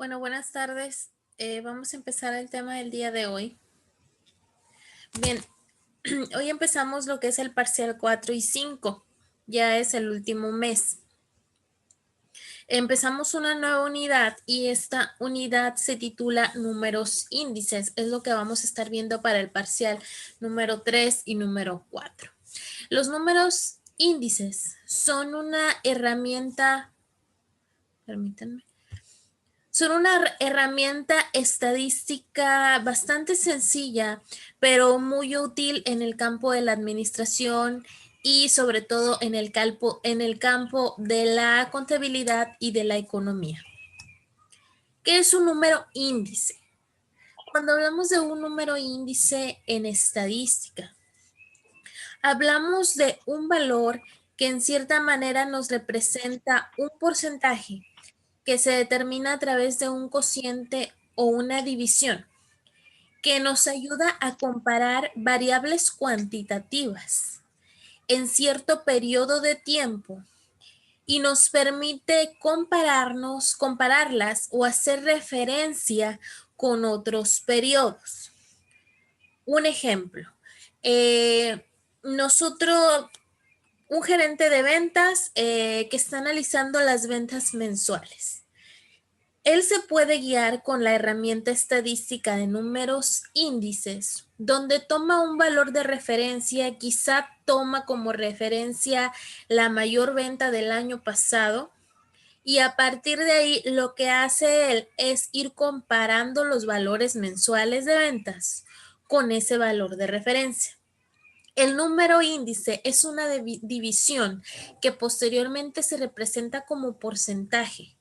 Bueno, buenas tardes. Vamos a empezar el tema del día de hoy. Bien, hoy empezamos lo que es el parcial 4 y 5. Ya es el último mes. Empezamos una nueva unidad y esta unidad se titula números índices. Es lo que vamos a estar viendo para el parcial número 3 y número 4. Los números índices son una herramienta, permítanme. Son una herramienta estadística bastante sencilla, pero muy útil en el campo de la administración y sobre todo en el campo de la contabilidad y de la economía. ¿Qué es un número índice? Cuando hablamos de un número índice en estadística, hablamos de un valor que en cierta manera nos representa un porcentaje que se determina a través de un cociente o una división, que nos ayuda a comparar variables cuantitativas en cierto periodo de tiempo y nos permite compararlas o hacer referencia con otros periodos. Un ejemplo, un gerente de ventas que está analizando las ventas mensuales. Él se puede guiar con la herramienta estadística de números índices, donde toma un valor de referencia, quizá toma como referencia la mayor venta del año pasado, y a partir de ahí lo que hace él es ir comparando los valores mensuales de ventas con ese valor de referencia. El número índice es una división que posteriormente se representa como porcentaje,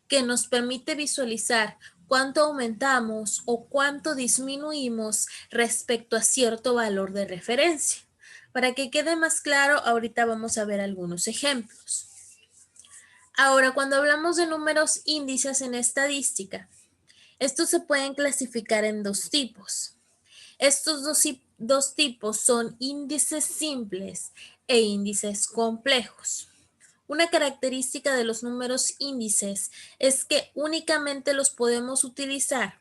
que nos permite visualizar cuánto aumentamos o cuánto disminuimos respecto a cierto valor de referencia. Para que quede más claro, ahorita vamos a ver algunos ejemplos. Ahora, cuando hablamos de números índices en estadística, estos se pueden clasificar en dos tipos. Estos dos tipos son índices simples e índices complejos. Una característica de los números índices es que únicamente los podemos utilizar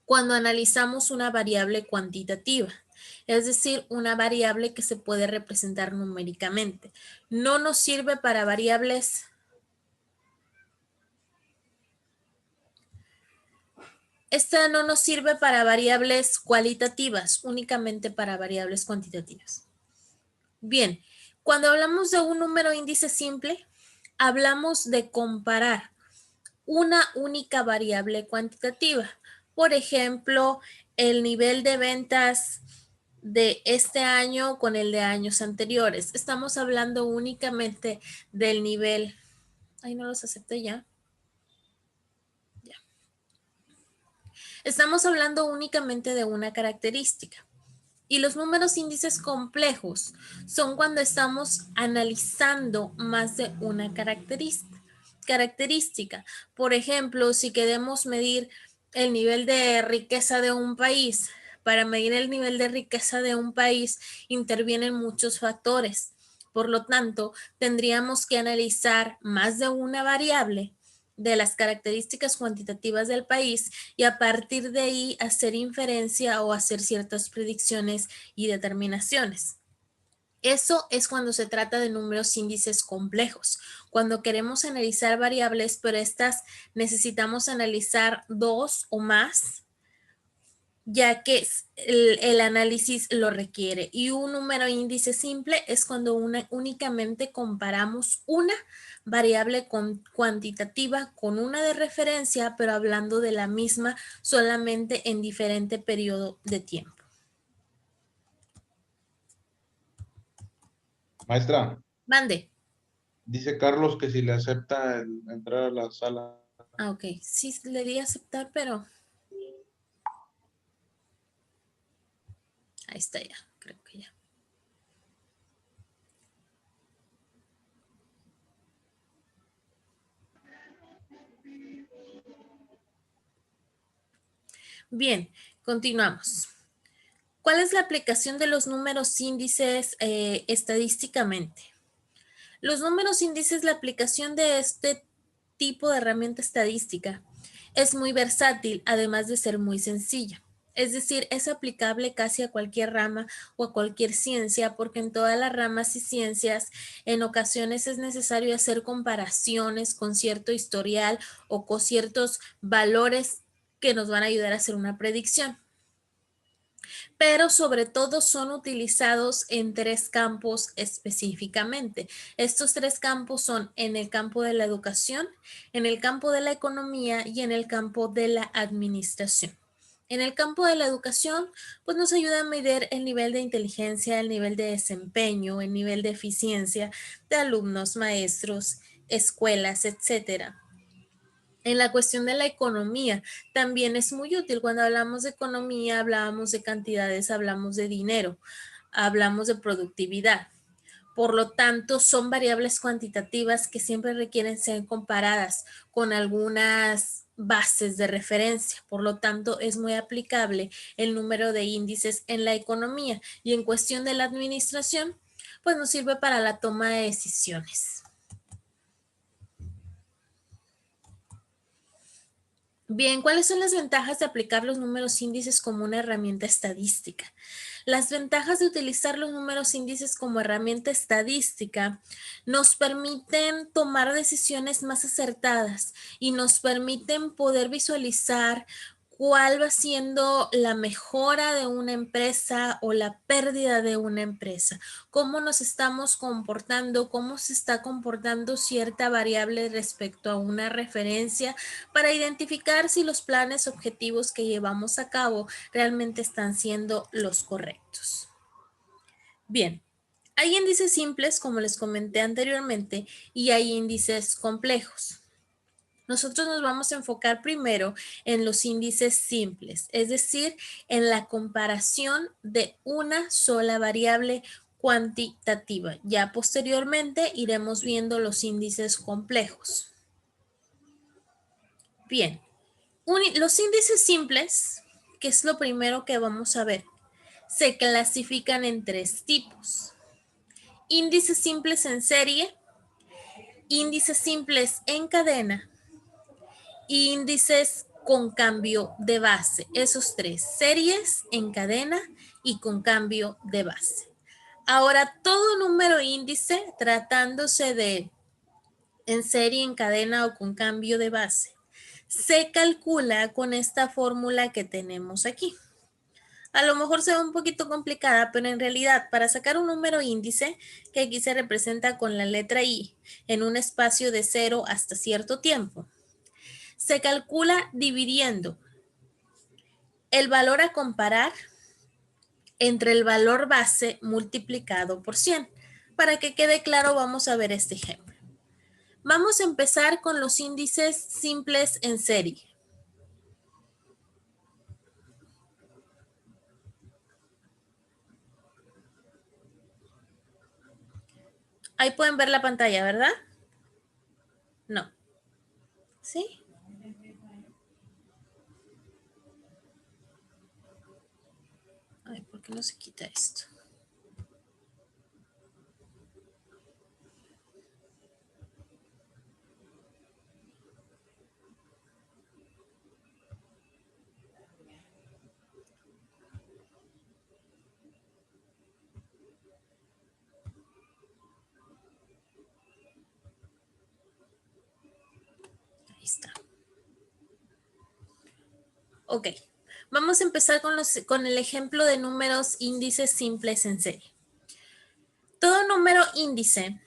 cuando analizamos una variable cuantitativa, es decir, una variable que se puede representar numéricamente. No nos sirve para variables Esta no nos sirve para variables cualitativas, únicamente para variables cuantitativas. Bien, cuando hablamos de un número índice simple, hablamos de comparar una única variable cuantitativa. Por ejemplo, el nivel de ventas de este año con el de años anteriores. Estamos hablando únicamente del nivel. Ay, no los acepté ya. Estamos hablando únicamente de una característica. Y los números índices complejos son cuando estamos analizando más de una característica. Por ejemplo, si queremos medir el nivel de riqueza de un país, para medir el nivel de riqueza de un país intervienen muchos factores. Por lo tanto, tendríamos que analizar más de una variable de las características cuantitativas del país y a partir de ahí hacer inferencia o hacer ciertas predicciones y determinaciones. Eso es cuando se trata de números índices complejos, cuando queremos analizar variables, pero estas necesitamos analizar dos o más, ya que el análisis lo requiere. Y un número índice simple es cuando únicamente comparamos una variable cuantitativa con una de referencia, pero hablando de la misma solamente en diferente periodo de tiempo. Maestra, Mande. dice Carlos que si le acepta entrar a la sala. Ah, ok. Sí, le di a aceptar, pero ahí está ya. Creo que ya. Bien, continuamos. ¿Cuál es la aplicación de los números índices estadísticamente? Los números índices, la aplicación de este tipo de herramienta estadística Es muy versátil, además de ser muy sencilla. Es decir, es aplicable casi a cualquier rama o a cualquier ciencia, porque en todas las ramas y ciencias en ocasiones es necesario hacer comparaciones con cierto historial o con ciertos valores que nos van a ayudar a hacer una predicción. Pero sobre todo son utilizados en 3 campos específicamente. Estos 3 campos son en el campo de la educación, en el campo de la economía y en el campo de la administración. En el campo de la educación, pues nos ayuda a medir el nivel de inteligencia, el nivel de desempeño, el nivel de eficiencia de alumnos, maestros, escuelas, etcétera. En la cuestión de la economía, también es muy útil. Cuando hablamos de economía, hablamos de cantidades, hablamos de dinero, hablamos de productividad. Por lo tanto, son variables cuantitativas que siempre requieren ser comparadas con algunas bases de referencia. Por lo tanto, es muy aplicable el número de índices en la economía y en cuestión de la administración, pues nos sirve para la toma de decisiones. Bien, ¿cuáles son las ventajas de aplicar los números índices como una herramienta estadística? Las ventajas de utilizar los números índices como herramienta estadística nos permiten tomar decisiones más acertadas y nos permiten poder visualizar cuál va siendo la mejora de una empresa o la pérdida de una empresa, cómo nos estamos comportando, cómo se está comportando cierta variable respecto a una referencia para identificar si los planes objetivos que llevamos a cabo realmente están siendo los correctos. Bien, hay índices simples, como les comenté anteriormente, y hay índices complejos. Nosotros nos vamos a enfocar primero en los índices simples, es decir, en la comparación de una sola variable cuantitativa. Ya posteriormente iremos viendo los índices complejos. Bien, los índices simples, que es lo primero que vamos a ver, se clasifican en 3 tipos. Índices simples en serie, índices simples en cadena, índices con cambio de base. Esos 3, series, en cadena y con cambio de base. Ahora, todo número índice, tratándose de en serie, en cadena o con cambio de base, se calcula con esta fórmula que tenemos aquí. A lo mejor se ve un poquito complicada, pero en realidad para sacar un número índice, que aquí se representa con la letra I, en un espacio de 0 hasta cierto tiempo, se calcula dividiendo el valor a comparar entre el valor base multiplicado por 100. Para que quede claro, vamos a ver este ejemplo. Vamos a empezar con los índices simples en serie. Ahí pueden ver la pantalla, ¿verdad? No. ¿Sí? Ay, ¿por qué no se quita esto? Ahí está. Ok. Vamos a empezar con el ejemplo de números índices simples en serie. Todo número índice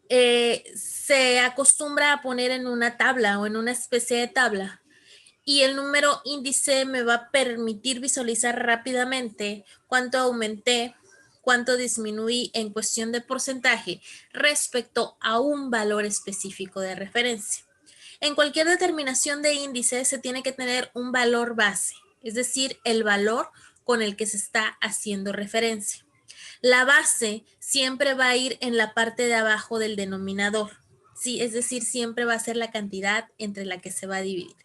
se acostumbra a poner en una tabla o en una especie de tabla. Y el número índice me va a permitir visualizar rápidamente cuánto aumenté, cuánto disminuí en cuestión de porcentaje respecto a un valor específico de referencia. En cualquier determinación de índice se tiene que tener un valor base, es decir, el valor con el que se está haciendo referencia. La base siempre va a ir en la parte de abajo del denominador, ¿sí? Es decir, siempre va a ser la cantidad entre la que se va a dividir.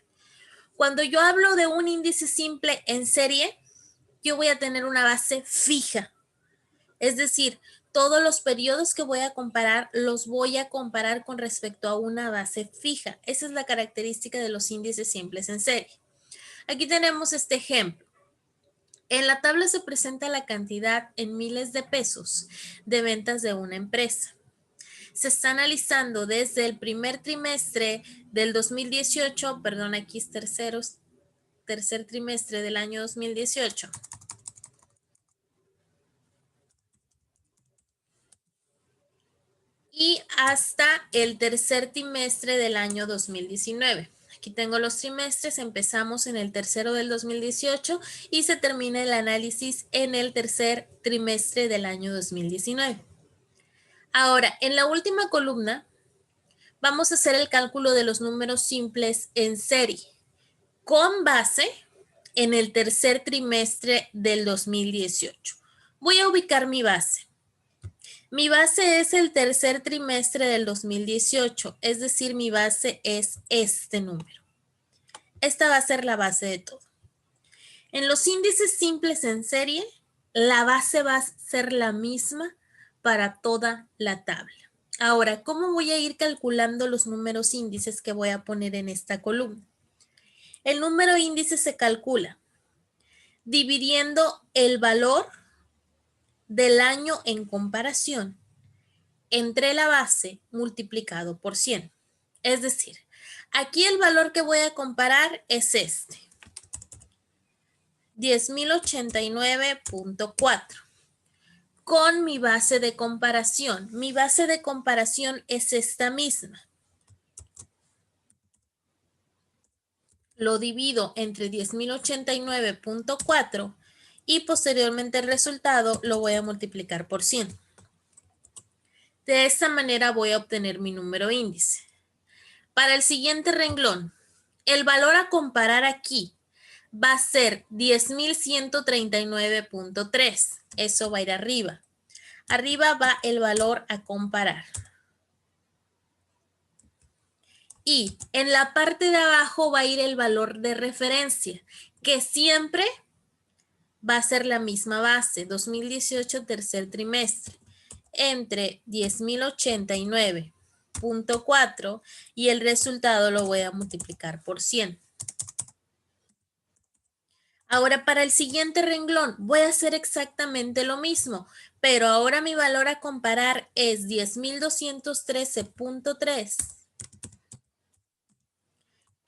Cuando yo hablo de un índice simple en serie, yo voy a tener una base fija. Es decir, todos los periodos que voy a comparar los voy a comparar con respecto a una base fija. Esa es la característica de los índices simples en serie. Aquí tenemos este ejemplo. En la tabla se presenta la cantidad en miles de pesos de ventas de una empresa. Se está analizando desde el primer trimestre del 2018, perdón, aquí es tercer trimestre del año 2018. Y hasta el tercer trimestre del año 2019. Aquí tengo los trimestres, empezamos en el tercero del 2018 y se termina el análisis en el tercer trimestre del año 2019. Ahora, en la última columna, vamos a hacer el cálculo de los números simples en serie, con base en el tercer trimestre del 2018. Voy a ubicar mi base. Mi base es el tercer trimestre del 2018, es decir, mi base es este número. Esta va a ser la base de todo. En los índices simples en serie, la base va a ser la misma para toda la tabla. Ahora, ¿cómo voy a ir calculando los números índices que voy a poner en esta columna? El número índice se calcula dividiendo el valor del año en comparación entre la base multiplicado por 100. Es decir, aquí el valor que voy a comparar es este, 10.089.4, con mi base de comparación. Mi base de comparación es esta misma. Lo divido entre 10.089.4 y posteriormente el resultado lo voy a multiplicar por 100. De esta manera voy a obtener mi número índice. Para el siguiente renglón, el valor a comparar aquí va a ser 10.139.3. Eso va a ir arriba. Arriba va el valor a comparar. Y en la parte de abajo va a ir el valor de referencia, que siempre va a ser la misma base, 2018 tercer trimestre, entre 10.089.4 y el resultado lo voy a multiplicar por 100. Ahora para el siguiente renglón voy a hacer exactamente lo mismo, pero ahora mi valor a comparar es 10.213.3,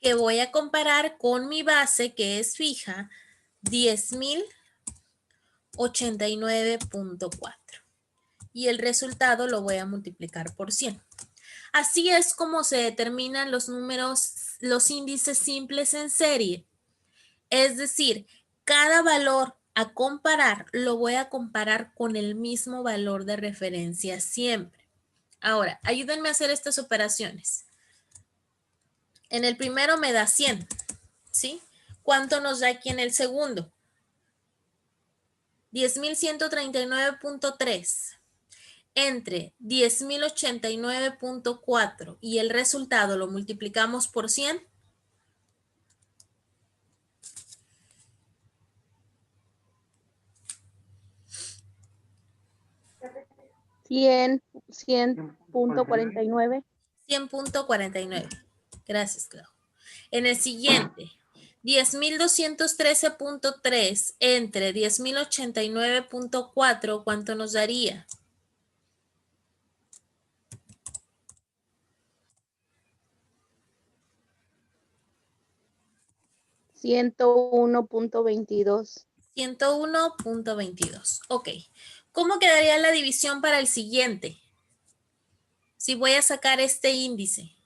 que voy a comparar con mi base que es fija, 10.089.4. Y el resultado lo voy a multiplicar por 100. Así es como se determinan los números, los índices simples en serie. Es decir, cada valor a comparar lo voy a comparar con el mismo valor de referencia siempre. Ahora, ayúdenme a hacer estas operaciones. En el primero me da 100, ¿sí? ¿Cuánto nos da aquí en el segundo? 10.139.3 entre 10.089.4 y el resultado lo multiplicamos por 100. 100.49. 100.49. Gracias, Clau. En el siguiente, 10.213.3 entre 10.089.4, ¿cuánto nos daría? 101.22. 101.22. Ok. ¿Cómo quedaría la división para el siguiente? Si voy a sacar este índice.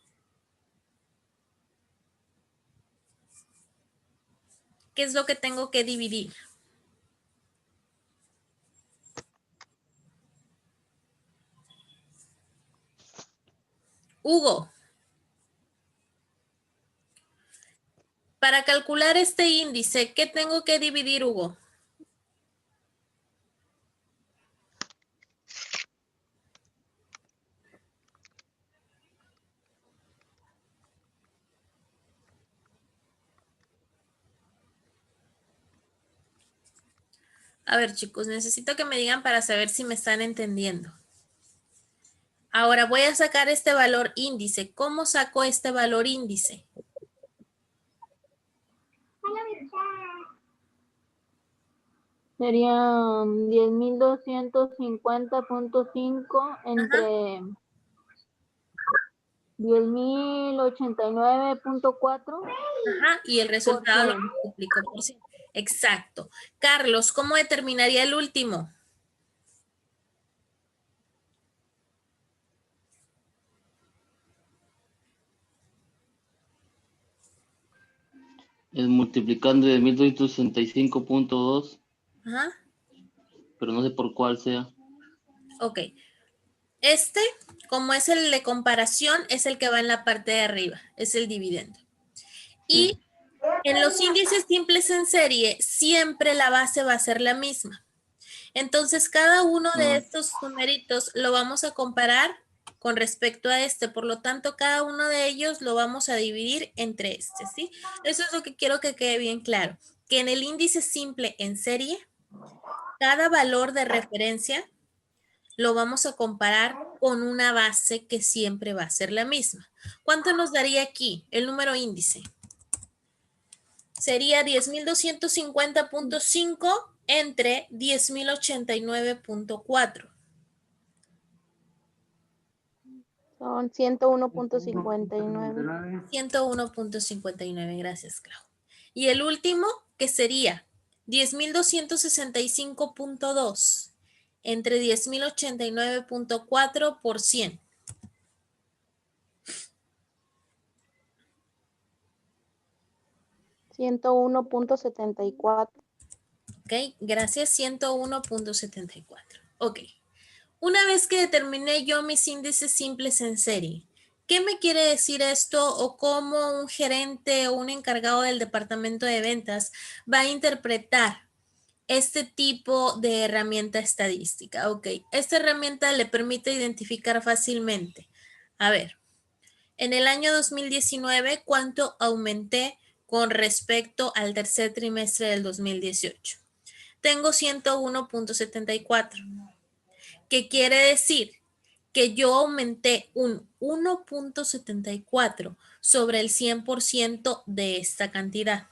¿Qué es lo que tengo que dividir? Hugo. Para calcular este índice, ¿qué tengo que dividir, Hugo? A ver, chicos, necesito que me digan para saber si me están entendiendo. Ahora voy a sacar este valor índice. ¿Cómo saco este valor índice? Sería 10.250.5 entre 10.089.4 Ajá, y el resultado lo multiplico por 100. Exacto. Carlos, ¿cómo determinaría el último? Es multiplicando de 1265.2, Ajá. pero no sé por cuál sea. Ok. Este, como es el de comparación, es el que va en la parte de arriba, es el dividendo. Y Sí. en los índices simples en serie, siempre la base va a ser la misma. Entonces, cada uno de estos numeritos lo vamos a comparar con respecto a este. Por lo tanto, cada uno de ellos lo vamos a dividir entre este, ¿sí? Eso es lo que quiero que quede bien claro. Que en el índice simple en serie, cada valor de referencia lo vamos a comparar con una base que siempre va a ser la misma. ¿Cuánto nos daría aquí el número índice? Sería 10.250.5 entre 10.089.4. Son 101.59. 101.59, gracias, Clau. Y el último, que sería 10.265.2 entre 10.089.4 por 100. 101.74. Ok, gracias, 101.74. Ok. Una vez que determiné yo mis índices simples en serie, ¿qué me quiere decir esto o cómo un gerente o un encargado del departamento de ventas va a interpretar este tipo de herramienta estadística? Ok, esta herramienta le permite identificar fácilmente. A ver, en el año 2019, ¿cuánto aumenté con respecto al tercer trimestre del 2018? Tengo 101.74. ¿Qué quiere decir? Que yo aumenté un 1.74 sobre el 100% de esta cantidad.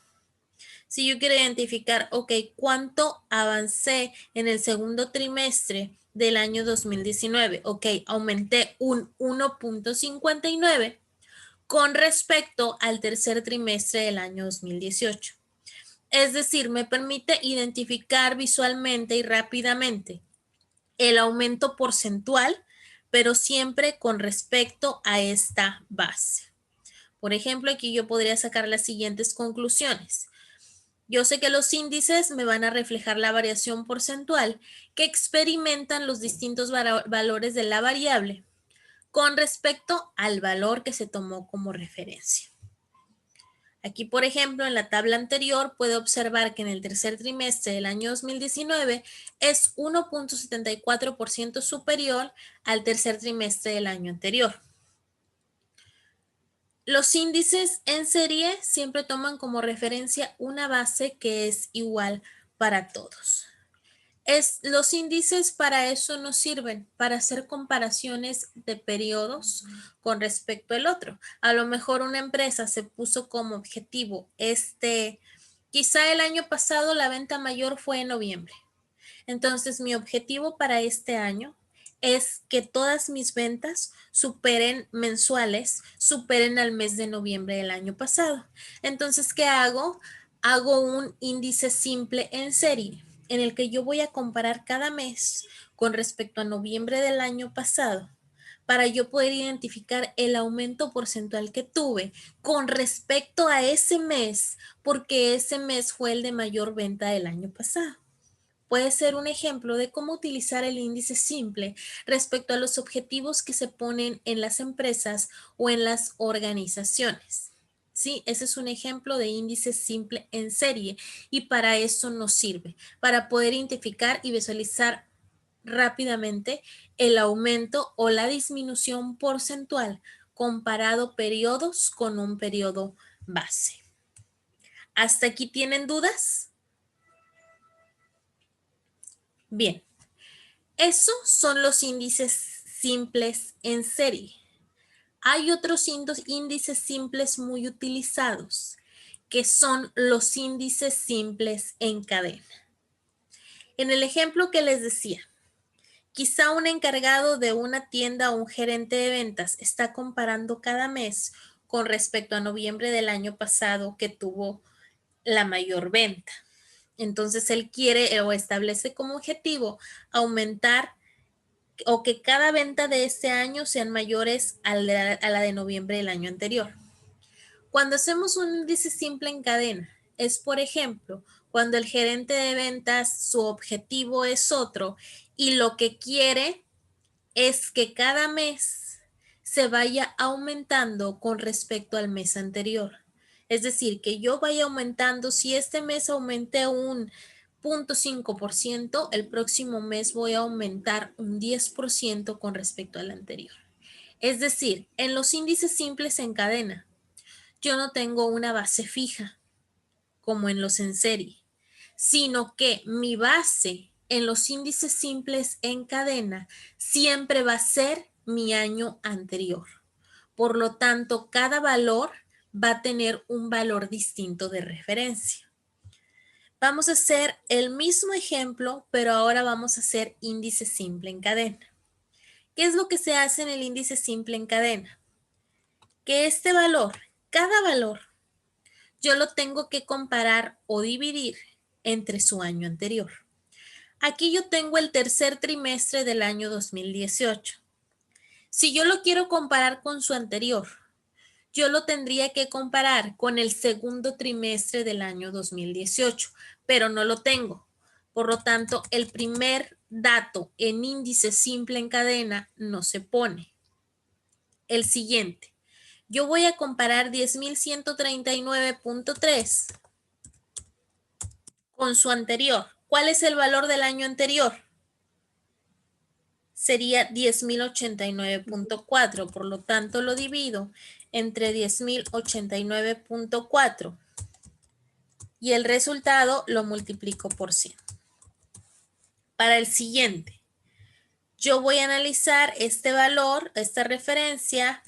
Si yo quiero identificar, ok, ¿cuánto avancé en el segundo trimestre del año 2019? Ok, aumenté un 1.59 con respecto al tercer trimestre del año 2018. Es decir, me permite identificar visualmente y rápidamente el aumento porcentual, pero siempre con respecto a esta base. Por ejemplo, aquí yo podría sacar las siguientes conclusiones. Yo sé que los índices me van a reflejar la variación porcentual que experimentan los distintos valores de la variable con respecto al valor que se tomó como referencia. Aquí, por ejemplo, en la tabla anterior puede observar que en el tercer trimestre del año 2019 es 1.74% superior al tercer trimestre del año anterior. Los índices en serie siempre toman como referencia una base que es igual para todos. Los índices para eso nos sirven, para hacer comparaciones de periodos con respecto al otro. A lo mejor una empresa se puso como objetivo quizá el año pasado la venta mayor fue en noviembre. Entonces mi objetivo para este año es que todas mis ventas mensuales, superen al mes de noviembre del año pasado. Entonces, ¿qué hago? Hago un índice simple en serie en el que yo voy a comparar cada mes con respecto a noviembre del año pasado para yo poder identificar el aumento porcentual que tuve con respecto a ese mes, porque ese mes fue el de mayor venta del año pasado. Puede ser un ejemplo de cómo utilizar el índice simple respecto a los objetivos que se ponen en las empresas o en las organizaciones. Sí, ese es un ejemplo de índice simple en serie y para eso nos sirve, para poder identificar y visualizar rápidamente el aumento o la disminución porcentual comparado periodos con un periodo base. ¿Hasta aquí tienen dudas? Bien, esos son los índices simples en serie. Hay otros índices simples muy utilizados, que son los índices simples en cadena. En el ejemplo que les decía, quizá un encargado de una tienda o un gerente de ventas está comparando cada mes con respecto a noviembre del año pasado que tuvo la mayor venta. Entonces él quiere o establece como objetivo aumentar o que cada venta de este año sean mayores a la de noviembre del año anterior. Cuando hacemos un índice simple en cadena, es por ejemplo, cuando el gerente de ventas, su objetivo es otro y lo que quiere es que cada mes se vaya aumentando con respecto al mes anterior. Es decir, que yo vaya aumentando, si este mes aumenté un 0.5%, el próximo mes voy a aumentar un 10% con respecto al anterior. Es decir, en los índices simples en cadena, yo no tengo una base fija como en los en serie, sino que mi base en los índices simples en cadena siempre va a ser mi año anterior. Por lo tanto, cada valor va a tener un valor distinto de referencia. Vamos a hacer el mismo ejemplo, pero ahora vamos a hacer índice simple en cadena. ¿Qué es lo que se hace en el índice simple en cadena? Que este valor, cada valor, yo lo tengo que comparar o dividir entre su año anterior. Aquí yo tengo el tercer trimestre del año 2018. Si yo lo quiero comparar con su anterior, yo lo tendría que comparar con el segundo trimestre del año 2018, pero no lo tengo. Por lo tanto, el primer dato en índice simple en cadena no se pone. El siguiente. Yo voy a comparar 10.139.3 con su anterior. ¿Cuál es el valor del año anterior? Sería 10.089.4, por lo tanto lo divido entre 10.089.4 y el resultado lo multiplico por 100. Para el siguiente, yo voy a analizar este valor, esta referencia,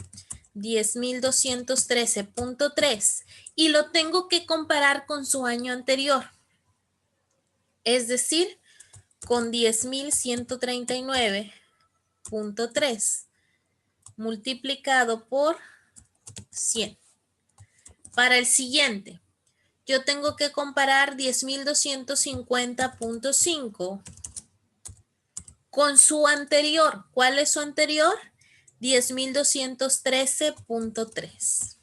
10.213.3 y lo tengo que comparar con su año anterior, es decir, con 10.139.3 multiplicado por 100. Para el siguiente, yo tengo que comparar 10.250.5 con su anterior. ¿Cuál es su anterior? 10.213.3.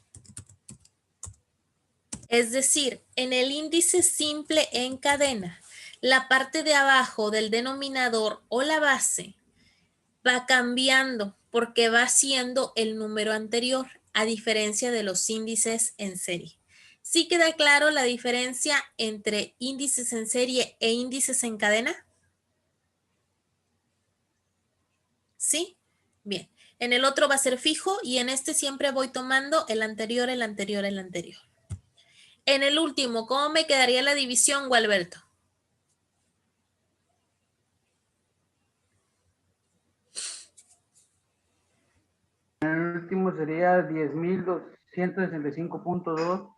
Es decir, en el índice simple en cadena, la parte de abajo del denominador o la base va cambiando porque va siendo el número anterior, a diferencia de los índices en serie. ¿Sí queda claro la diferencia entre índices en serie e índices en cadena? ¿Sí? Bien. En el otro va a ser fijo y en este siempre voy tomando el anterior, el anterior, el anterior. En el último, ¿cómo me quedaría la división, Gualberto? El último sería 10.265.2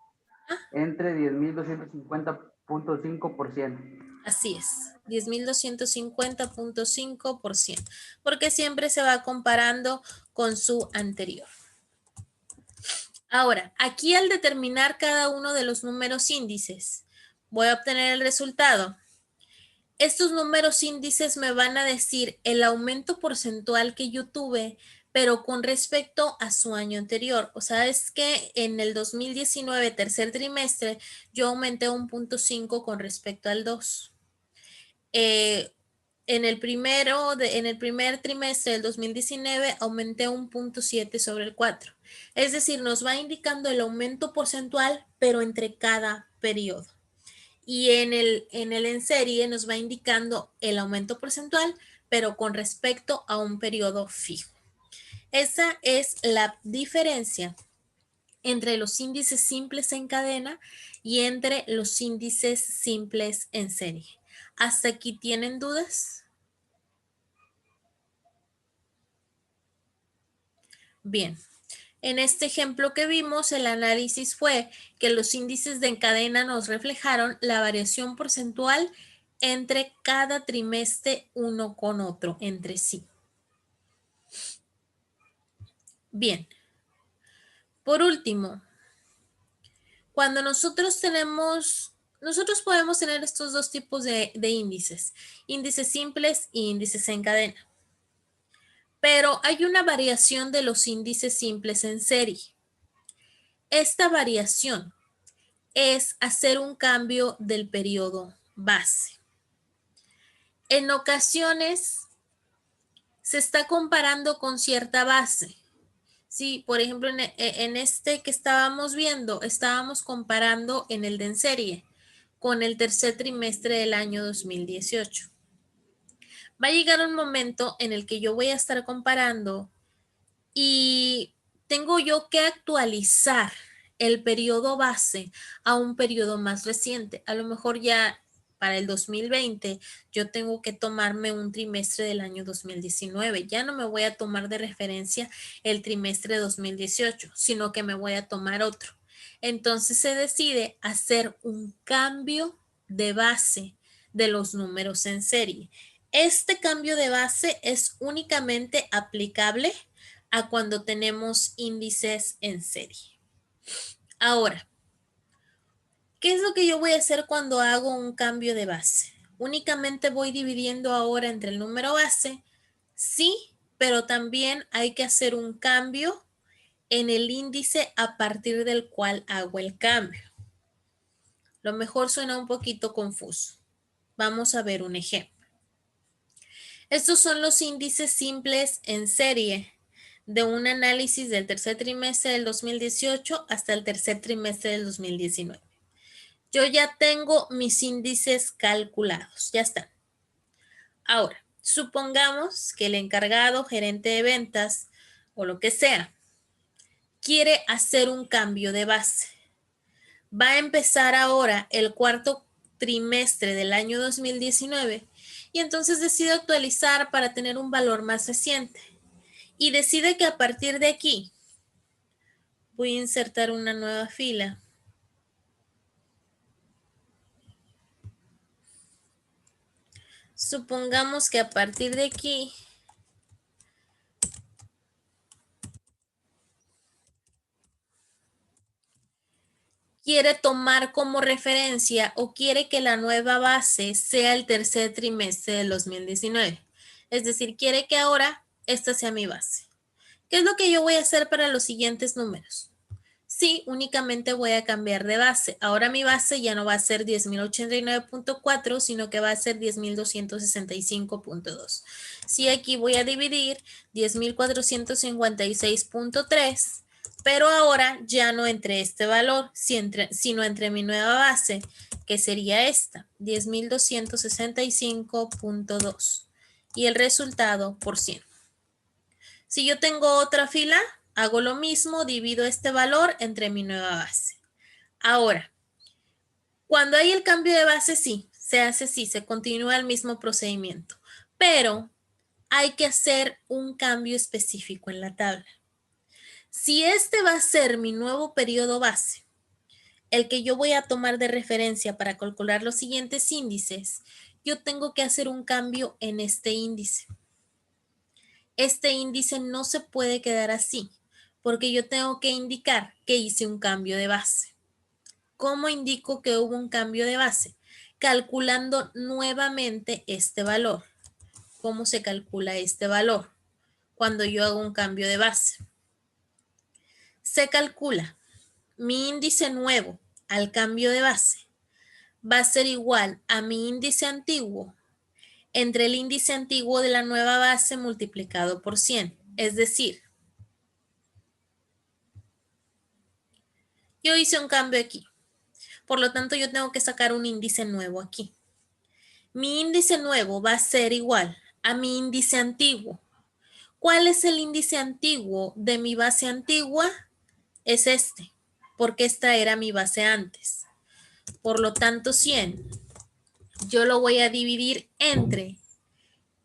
entre 10.250.5%. Así es, 10.250.5%, porque siempre se va comparando con su anterior. Ahora, aquí al determinar cada uno de los números índices, voy a obtener el resultado. Estos números índices me van a decir el aumento porcentual que yo tuve, pero con respecto a su año anterior. O sea, es que en el 2019, tercer trimestre, yo aumenté un 0.5 con respecto al 2. En el primer trimestre del 2019 aumenté un 0.7 sobre el 4. Es decir, nos va indicando el aumento porcentual, pero entre cada periodo. Y en el en serie nos va indicando el aumento porcentual, pero con respecto a un periodo fijo. Esa es la diferencia entre los índices simples en cadena y entre los índices simples en serie. ¿Hasta aquí tienen dudas? Bien. En este ejemplo que vimos, el análisis fue que los índices de cadena nos reflejaron la variación porcentual entre cada trimestre uno con otro, entre sí. Bien. Por último, cuando nosotros podemos tener estos dos tipos de índices simples y índices en cadena. Pero hay una variación de los índices simples en serie. Esta variación es hacer un cambio del periodo base. En ocasiones se está comparando con cierta base. Sí, por ejemplo, en este que estábamos viendo, estábamos comparando en el de en serie con el tercer trimestre del año 2018. Va a llegar un momento en el que yo voy a estar comparando y tengo yo que actualizar el periodo base a un periodo más reciente. A lo mejor ya para el 2020 yo tengo que tomarme un trimestre del año 2019. Ya no me voy a tomar de referencia el trimestre de 2018, sino que me voy a tomar otro. Entonces se decide hacer un cambio de base de los números en serie. Este cambio de base es únicamente aplicable a cuando tenemos índices en serie. Ahora, ¿qué es lo que yo voy a hacer cuando hago un cambio de base? Únicamente voy dividiendo ahora entre el número base, sí, pero también hay que hacer un cambio en el índice a partir del cual hago el cambio. Lo mejor suena un poquito confuso. Vamos a ver un ejemplo. Estos son los índices simples en serie de un análisis del tercer trimestre del 2018 hasta el tercer trimestre del 2019. Yo ya tengo mis índices calculados, ya están. Ahora, supongamos que el encargado, gerente de ventas o lo que sea, quiere hacer un cambio de base. Va a empezar ahora el cuarto trimestre del año 2019 y entonces decide actualizar para tener un valor más reciente. Y decide que a partir de aquí voy a insertar una nueva fila. Supongamos que a partir de aquí quiere tomar como referencia o quiere que la nueva base sea el tercer trimestre del 2019. Es decir, quiere que ahora esta sea mi base. ¿Qué es lo que yo voy a hacer para los siguientes números? Sí, únicamente voy a cambiar de base. Ahora mi base ya no va a ser 10.089.4, sino que va a ser 10.265.2. Sí, aquí voy a dividir 10.456.3, pero ahora ya no entre este valor, sino entre mi nueva base, que sería esta, 10.265.2. Y el resultado por 100. Si yo tengo otra fila, hago lo mismo, divido este valor entre mi nueva base. Ahora, cuando hay el cambio de base, sí, se hace así, se continúa el mismo procedimiento, pero hay que hacer un cambio específico en la tabla. Si este va a ser mi nuevo periodo base, el que yo voy a tomar de referencia para calcular los siguientes índices, yo tengo que hacer un cambio en este índice. Este índice no se puede quedar así, porque yo tengo que indicar que hice un cambio de base. ¿Cómo indico que hubo un cambio de base? Calculando nuevamente este valor. ¿Cómo se calcula este valor? Cuando yo hago un cambio de base. Se calcula mi índice nuevo al cambio de base. Va a ser igual a mi índice antiguo entre el índice antiguo de la nueva base multiplicado por 100. Es decir, yo hice un cambio aquí. Por lo tanto, yo tengo que sacar un índice nuevo aquí. Mi índice nuevo va a ser igual a mi índice antiguo. ¿Cuál es el índice antiguo de mi base antigua? Es este, porque esta era mi base antes. Por lo tanto, 100 yo lo voy a dividir entre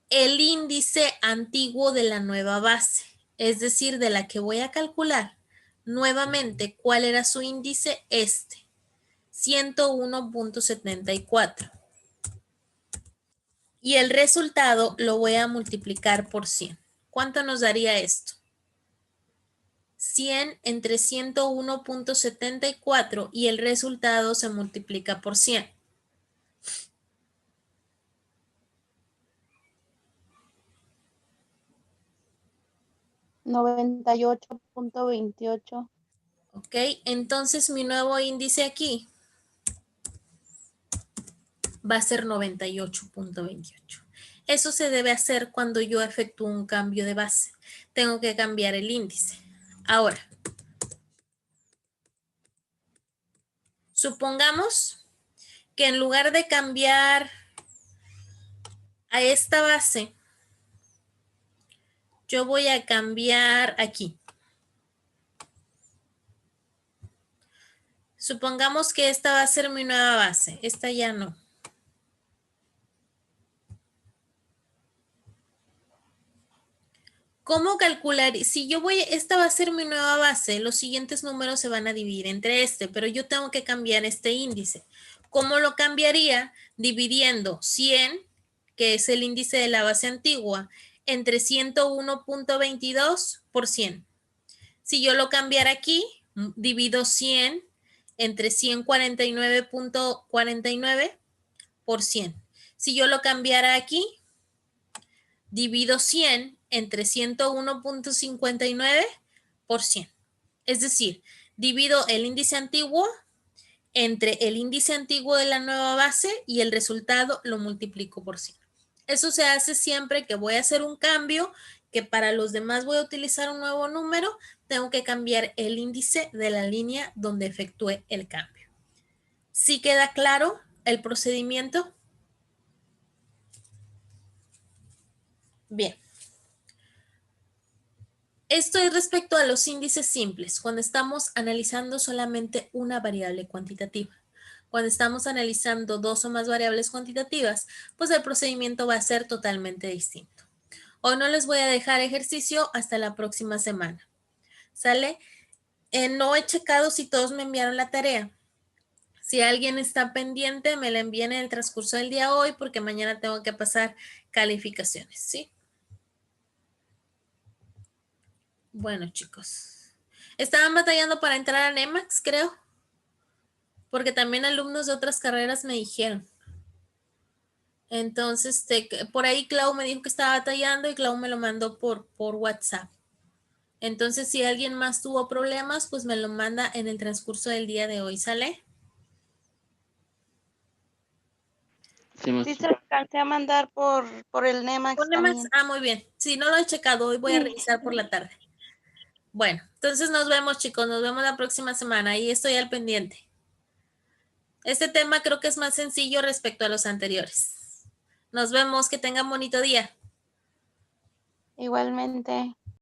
el índice antiguo de la nueva base, es decir, de la que voy a calcular nuevamente cuál era su índice, 101.74. Y el resultado lo voy a multiplicar por 100. ¿Cuánto nos daría esto? 100 entre 101.74 y el resultado se multiplica por 100. $98.28. Ok, entonces mi nuevo índice aquí va a ser 98.28. Eso se debe hacer cuando yo efectúo un cambio de base. Tengo que cambiar el índice. Ahora, supongamos que en lugar de cambiar a esta base, yo voy a cambiar aquí. Supongamos que esta va a ser mi nueva base. Esta ya no. ¿Cómo calcular? Si yo voy, esta va a ser mi nueva base, los siguientes números se van a dividir entre pero yo tengo que cambiar este índice. ¿Cómo lo cambiaría? Dividiendo 100, que es el índice de la base antigua, entre 101.22 por 100. Si yo lo cambiara aquí, divido 100 entre 149.49 por 100. Si yo lo cambiara aquí, divido 100 entre 101.59 por 100. Es decir, divido el índice antiguo entre el índice antiguo de la nueva base y el resultado lo multiplico por 100. Eso se hace siempre que voy a hacer un cambio, que para los demás voy a utilizar un nuevo número, tengo que cambiar el índice de la línea donde efectué el cambio. ¿Sí queda claro el procedimiento? Bien. Esto es respecto a los índices simples, cuando estamos analizando solamente una variable cuantitativa. Cuando estamos analizando dos o más variables cuantitativas, pues el procedimiento va a ser totalmente distinto. Hoy no les voy a dejar ejercicio hasta la próxima semana. ¿Sale? No he checado si todos me enviaron la tarea. Si alguien está pendiente, me la envíen en el transcurso del día hoy porque mañana tengo que pasar calificaciones, ¿sí? Bueno, chicos. Estaban batallando para entrar a NEMAX, creo. Porque también alumnos de otras carreras me dijeron. Entonces, por ahí Clau me dijo que estaba batallando y Clau me lo mandó por WhatsApp. Entonces, si alguien más tuvo problemas, pues me lo manda en el transcurso del día de hoy, ¿sale? Sí, Sí, se lo alcancé a mandar por el NEMAX Por NEMAX, también. muy bien. Sí, no lo he checado, hoy voy a revisar por la tarde. Bueno, entonces nos vemos, chicos, nos vemos la próxima semana. Ahí estoy al pendiente. Este tema creo que es más sencillo respecto a los anteriores. Nos vemos, que tengan bonito día. Igualmente.